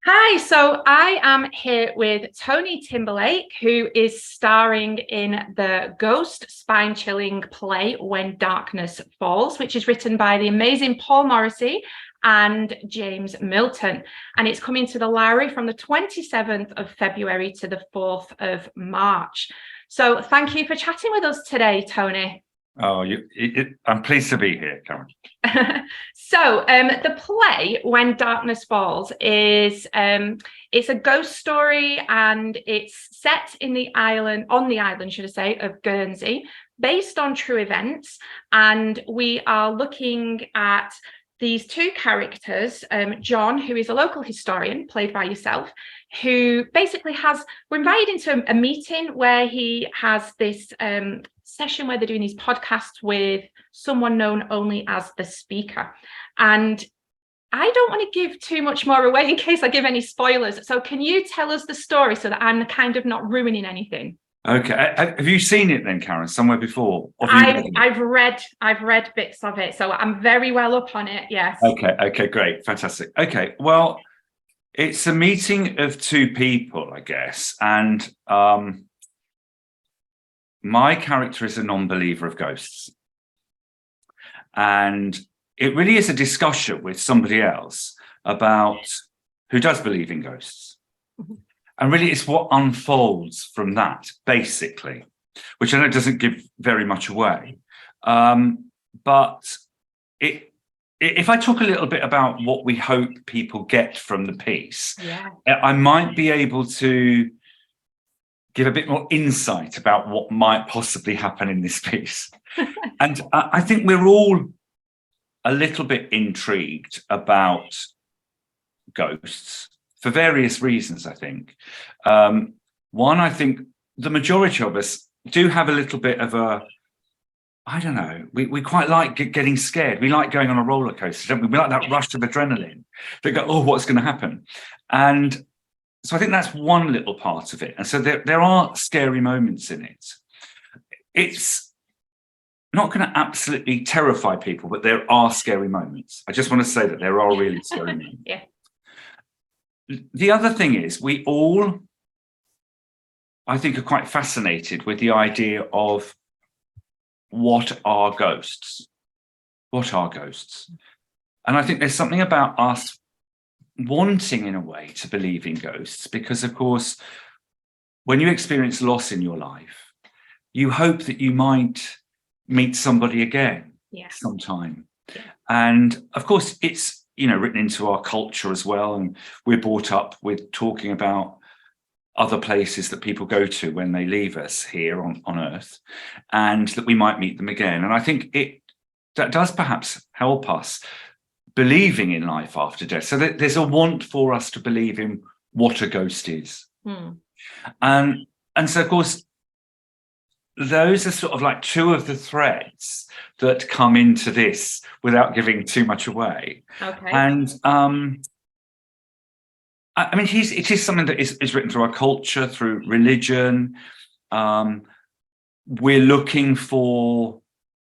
Hi, so I am here with Tony Timberlake, who is starring in the ghost spine chilling play When Darkness Falls, which is written by the amazing Paul Morrissey and James Milton. And it's coming to the Lowry from the 27th of February to the 4th of March. So thank you for chatting with us today, Tony. Oh, I'm pleased to be here, Karen. The play When Darkness Falls is it's a ghost story, and it's set in the island, should I say, of Guernsey, based on true events. And we are looking at these two characters, John, who is a local historian, played by yourself, who basically we're invited into a meeting where he has this session where they're doing these podcasts with someone known only as the speaker. And I don't want to give too much more away in case I give any spoilers. So can you tell us the story so that I'm kind of not ruining anything? Okay. Have you seen it then, Karen, somewhere before? I've read bits of it, so I'm very well up on it. Yes. Okay, great. Fantastic. Okay. Well, it's a meeting of two people, I guess. And my character is a non-believer of ghosts. And it really is a discussion with somebody else about who does believe in ghosts. Mm-hmm. And really it's what unfolds from that, basically, which I know doesn't give very much away. But if I talk a little bit about what we hope people get from the piece, I might be able to give a bit more insight about what might possibly happen in this piece. And I think we're all a little bit intrigued about ghosts for various reasons, I think. One, I think the majority of us do have a little bit of I don't know, we quite like getting scared. We like going on a roller coaster, don't we? We like that rush of adrenaline that go, oh, what's going to happen? And so I think that's one little part of it. And so there are scary moments in it. It's not going to absolutely terrify people, but there are scary moments. I just want to say that there are really scary moments. Yeah. The other thing is we all, I think, are quite fascinated with the idea of what are ghosts? What are ghosts? And I think there's something about us wanting, in a way, to believe in ghosts, because, of course, when you experience loss in your life, you hope that you might meet somebody again sometime. Yeah. And, of course, it's, written into our culture as well. And we're brought up with talking about other places that people go to when they leave us here on Earth, and that we might meet them again. And I think that does perhaps help us believing in life after death. So there's a want for us to believe in what a ghost is. And so, of course, those are sort of like two of the threads that come into this without giving too much away. Okay. And I mean, it is something that is written through our culture, through religion. We're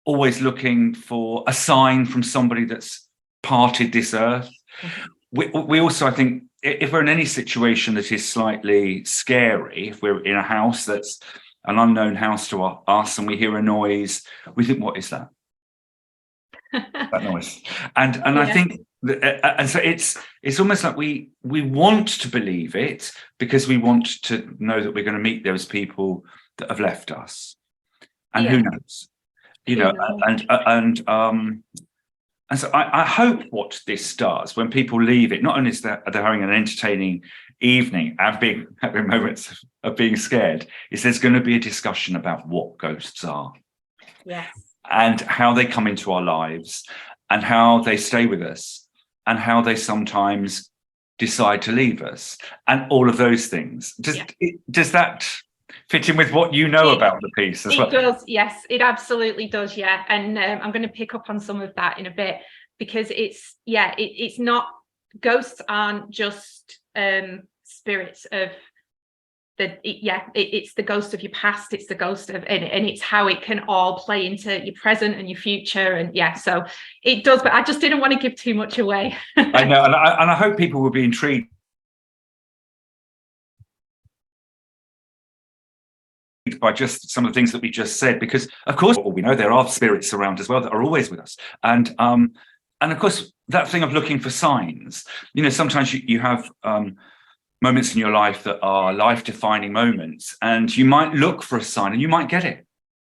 always looking for a sign from somebody that's parted this earth. Mm-hmm. We also, I think, if we're in any situation that is slightly scary, if we're in a house that's an unknown house to us and we hear a noise, we think, what is that? That noise. And I think, and so it's almost like we want to believe it because we want to know that we're going to meet those people that have left us. And who knows? And so I hope what this does when people leave it, not only is that they're having an entertaining evening and having moments of being scared, is there's going to be a discussion about what ghosts are. Yes. And how they come into our lives and how they stay with us and how they sometimes decide to leave us and all of those things. Does that fit in with what you know about the piece as well? It does, yes, it absolutely does, yeah. And I'm going to pick up on some of that in a bit, because it's not, ghosts aren't just spirits of it's the ghost of your past, it's the ghost of, and it's how it can all play into your present and your future. And so it does, but I just didn't want to give too much away. I know, and I hope people will be intrigued intrigued by just some of the things that we just said, because of course, we know there are spirits around as well that are always with us. And of course, that thing of looking for signs, sometimes you have moments in your life that are life-defining moments, and you might look for a sign and you might get it.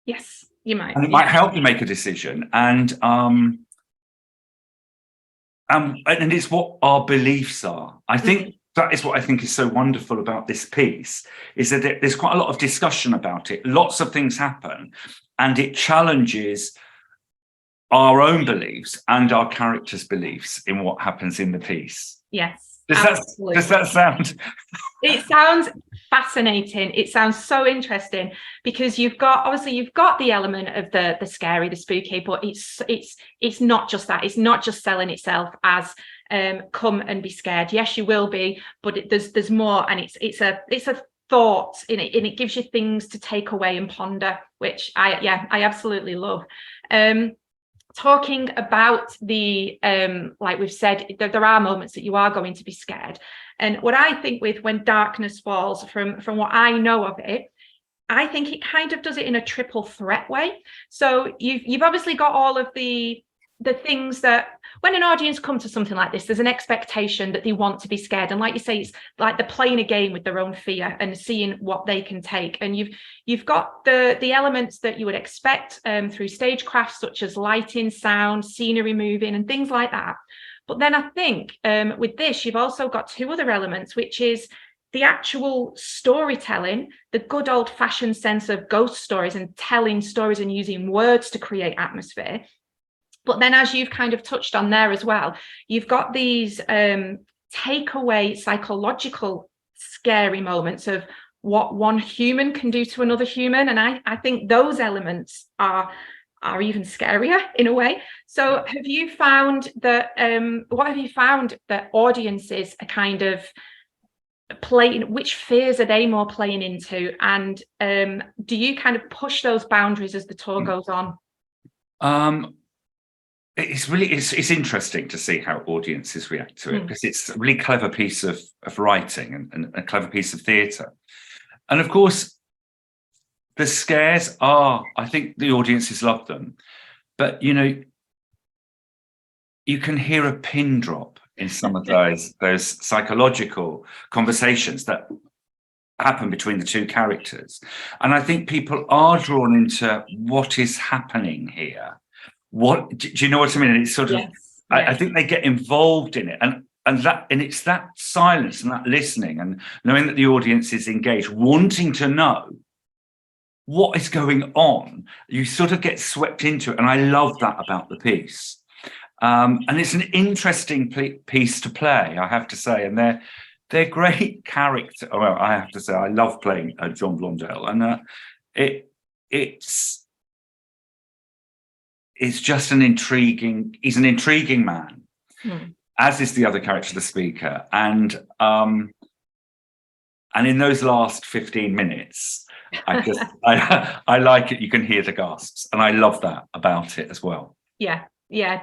Yes, you might. And it might help you make a decision. And it's what our beliefs are. I think that is what I think is so wonderful about this piece, is that there's quite a lot of discussion about it. Lots of things happen, and it challenges our own beliefs and our characters' beliefs in what happens in the piece. Yes. Does that sound? It sounds fascinating. It sounds so interesting, because you've got the element of the scary, the spooky, but it's not just that. It's not just selling itself as come and be scared. Yes, you will be, but there's more, and it's a thought in it, and it gives you things to take away and ponder, which I absolutely love. Talking about the like we've said, there are moments that you are going to be scared, and what I think with When Darkness Falls, from what I know of it, I think it kind of does it in a triple threat way. So you've obviously got all of the things that when an audience comes to something like this, there's an expectation that they want to be scared, and like you say, it's like they're playing a game with their own fear and seeing what they can take. And you've got the elements that you would expect through stagecraft, such as lighting, sound, scenery moving, and things like that. But then I think with this, you've also got two other elements, which is the actual storytelling, the good old-fashioned sense of ghost stories and telling stories and using words to create atmosphere. But then, as you've kind of touched on there as well, you've got these takeaway psychological scary moments of what one human can do to another human. And I think those elements are even scarier in a way. So have you found that, what have you found that audiences are kind of playing, which fears are they more playing into? And do you kind of push those boundaries as the tour goes on? It's interesting to see how audiences react to it, because it's a really clever piece of writing and a clever piece of theatre. And of course, the scares I think the audiences love them, but you can hear a pin drop in some of those psychological conversations that happen between the two characters. And I think people are drawn into what is happening here. What do you know what I mean? It's sort of, yes. I think they get involved in it, and it's that silence and that listening and knowing that the audience is engaged, wanting to know what is going on. You sort of get swept into it, and I love that about the piece. And it's an interesting piece to play, I have to say, and they're great character. Well, I have to say, I love playing John Blondell, and it's just he's an intriguing man, as is the other character, the speaker. And in those last 15 minutes, I like it. You can hear the gasps, and I love that about it as well. Yeah,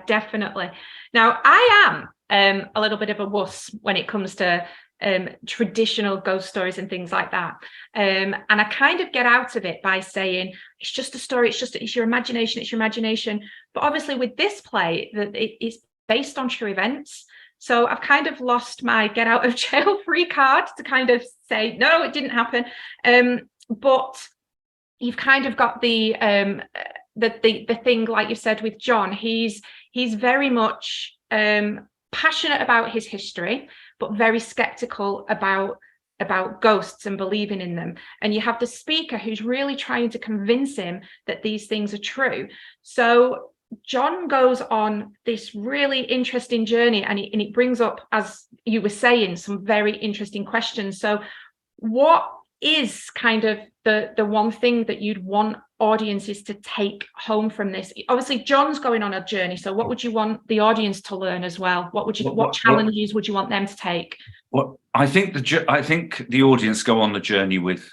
definitely. Now, I am a little bit of a wuss when it comes to traditional ghost stories and things like that, and I kind of get out of it by saying it's just a story, it's your imagination. But obviously with this play, that it's based on true events, so I've kind of lost my get out of jail free card to kind of say no, it didn't happen. But you've kind of got the thing, like you said with John, he's very much passionate about his history, but very skeptical about ghosts and believing in them. And you have the speaker who's really trying to convince him that these things are true. So John goes on this really interesting journey, and it brings up, as you were saying, some very interesting questions. So what is kind of the one thing that you'd want audiences to take home from this? Obviously John's going on a journey, so what would you want the audience to learn as well? What challenges would you want them to take? Well, I think the audience go on the journey with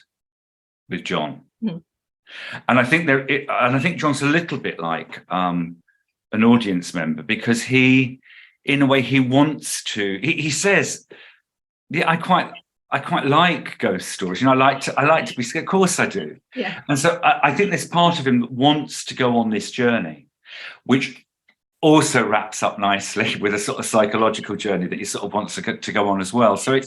John, and I think John's a little bit like an audience member, because he, in a way, he wants to. He says, yeah, I quite like ghost stories. You know, I like to be scared. Of course I do. Yeah. And so I think there's part of him that wants to go on this journey, which also wraps up nicely with a sort of psychological journey that he sort of wants to go on as well. So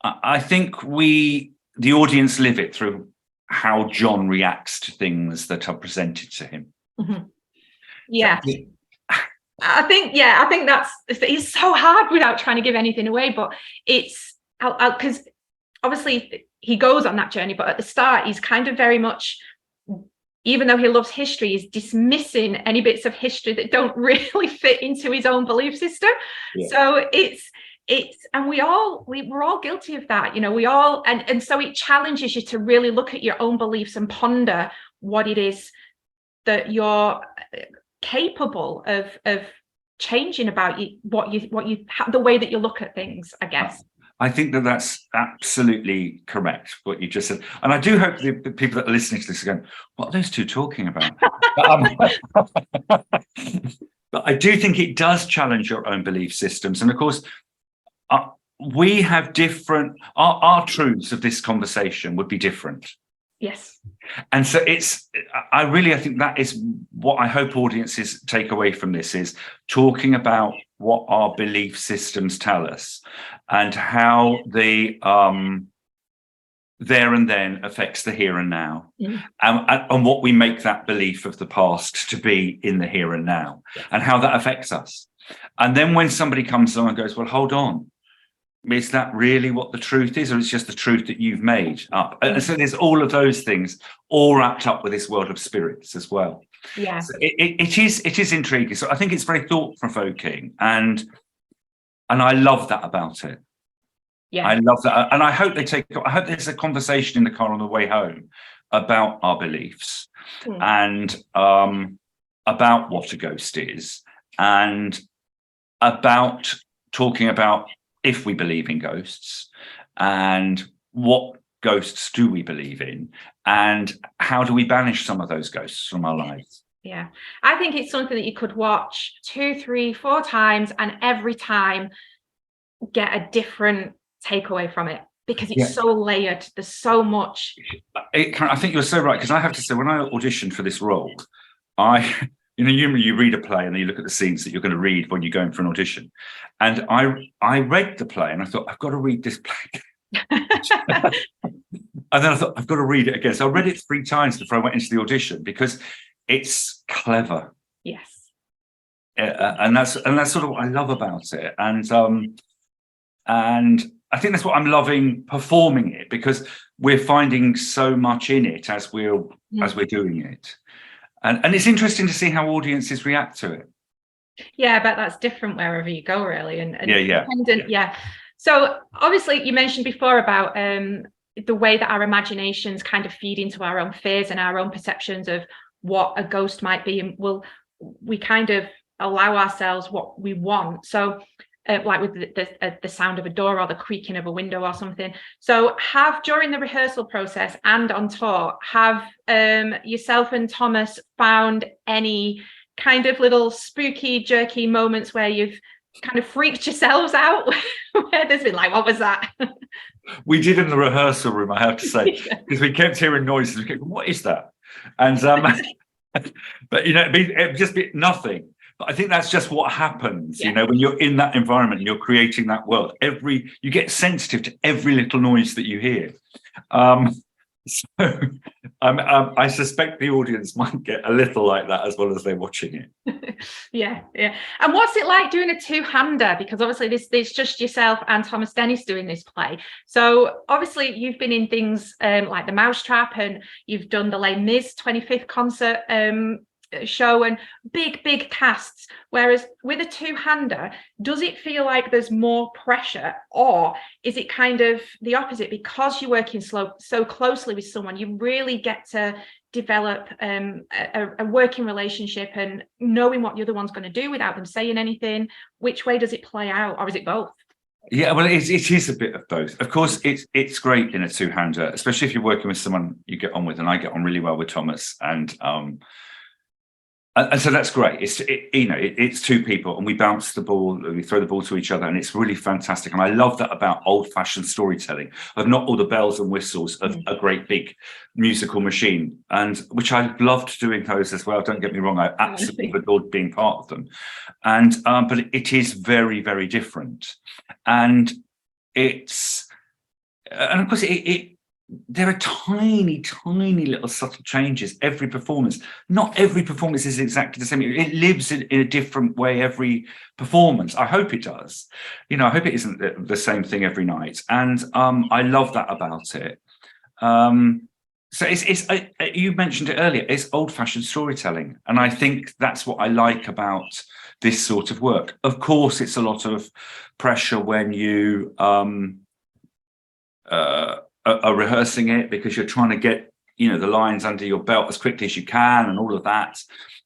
I think the audience live it through how John reacts to things that are presented to him. Mm-hmm. Yeah. I think it's so hard without trying to give anything away, but it's because obviously he goes on that journey, but at the start he's kind of very much, even though he loves history, he's dismissing any bits of history that don't really fit into his own belief system. Yeah. So it's and we're all guilty of that, you know, we all, and so it challenges you to really look at your own beliefs and ponder what it is that you're capable of changing about you, the way that you look at things, I guess. I think that's absolutely correct, what you just said. And I do hope the people that are listening to this are going, what are those two talking about? But I do think it does challenge your own belief systems. And of course, we have different, our truths of this conversation would be different. Yes. And so I think that is what I hope audiences take away from this, is talking about what our belief systems tell us and how the there and then affects the here and now, and what we make that belief of the past to be in the here and now, and how that affects us. And then when somebody comes along and goes, well, hold on, is that really what the truth is, or it's just the truth that you've made up? And so there's all of those things all wrapped up with this world of spirits as well. Yeah, so it is intriguing. So I think it's very thought-provoking, and I love that about it. Yeah, I love that, and I hope there's a conversation in the car on the way home about our beliefs and about what a ghost is, and about talking about if we believe in ghosts, and what ghosts do we believe in, and how do we banish some of those ghosts from our lives. Yeah, I think it's something that you could watch 2, 3, 4 times, and every time get a different takeaway from it, because it's so layered. There's so much. I think you're so right, because I have to say, when I auditioned for this role, you read a play and then you look at the scenes that you're going to read when you're going for an audition. And I read the play and I thought, I've got to read this play. And then I thought, I've got to read it again. So I read it 3 times before I went into the audition, because it's clever. Yes. And that's sort of what I love about it. And I think that's what I'm loving performing it, because we're finding so much in it as we're doing it. And it's interesting to see how audiences react to it. Yeah, I bet that's different wherever you go, really. And yeah. So obviously you mentioned before about the way that our imaginations kind of feed into our own fears and our own perceptions of what a ghost might be, and we kind of allow ourselves what we want. So like with the sound of a door or the creaking of a window or something. So during the rehearsal process and on tour, have yourself and Thomas found any kind of little spooky, jerky moments where you've kind of freaked yourselves out, where there's been like, what was that? We did in the rehearsal room, I have to say, because we kept hearing noises. We kept, what is that? And but it'd just be nothing. But I think that's just what happens, when you're in that environment and you're creating that world. You get sensitive to every little noise that you hear. I suspect the audience might get a little like that as well as they're watching it. Yeah. And what's it like doing a two-hander? Because obviously there's just yourself and Thomas Dennis doing this play. So obviously you've been in things like The Mousetrap, and you've done the Les Mis 25th concert show, and big casts, whereas with a two-hander, does it feel like there's more pressure, or is it kind of the opposite? Because you're working so closely with someone, you really get to develop a working relationship and knowing what the other one's going to do without them saying anything. Which way does it play out, or is it both? Yeah, well, it is a bit of both. Of course, it's great in a two-hander, especially if you're working with someone you get on with, and I get on really well with Thomas, and And so that's great. It's two people, and we bounce the ball, we throw the ball to each other, and it's really fantastic. And I love that about old-fashioned storytelling, of not all the bells and whistles of a great big musical machine, and which I loved doing those as well. Don't get me wrong, I absolutely adored being part of them. And but it is very, very different, and of course there are tiny little subtle changes every performance. Not every performance is exactly the same. It lives in a different way every performance. I hope it does. I hope it isn't the same thing every night. And I love that about it. So you mentioned it earlier, it's old-fashioned storytelling, and I think that's what I like about this sort of work. Of course, it's a lot of pressure when you are rehearsing it, because you're trying to get the lines under your belt as quickly as you can and all of that,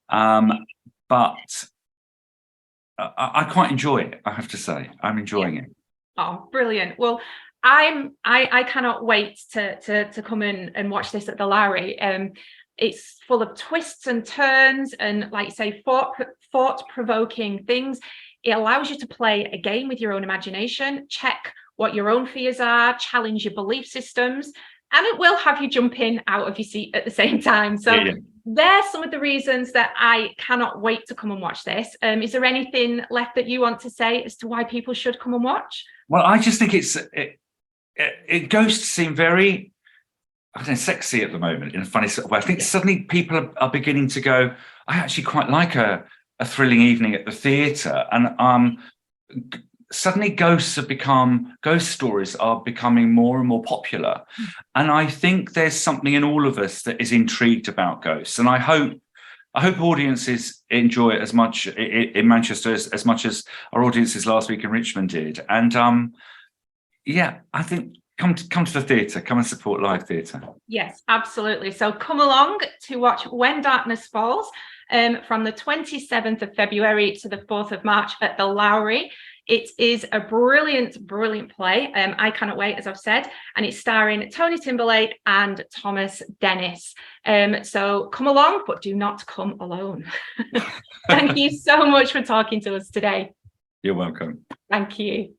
but I quite enjoy it. I have to say, I'm enjoying it. Oh, brilliant. Well, I cannot wait to come in and watch this at the Lowry. It's full of twists and turns and, like you say, thought-provoking things. It allows you to play a game with your own imagination, check what your own fears are, challenge your belief systems, and it will have you jumping out of your seat at the same time. So there's some of the reasons that I cannot wait to come and watch this. Is there anything left that you want to say as to why people should come and watch? Well, I just think ghosts seem very, I don't know, sexy at the moment in a funny sort of way. I think suddenly people are beginning to go, I actually quite like a thrilling evening at the theatre, and suddenly ghost stories are becoming more and more popular. And I think there's something in all of us that is intrigued about ghosts. And I hope audiences enjoy it as much in Manchester as much as our audiences last week in Richmond did. And I think come to the theatre, come and support live theatre. Yes, absolutely. So come along to watch When Darkness Falls from the 27th of February to the 4th of March at the Lowry. It is a brilliant play. I cannot wait, as I've said, and it's starring Tony Timberlake and Thomas Dennis. So come along, but do not come alone. Thank you so much for talking to us today. You're welcome. Thank you.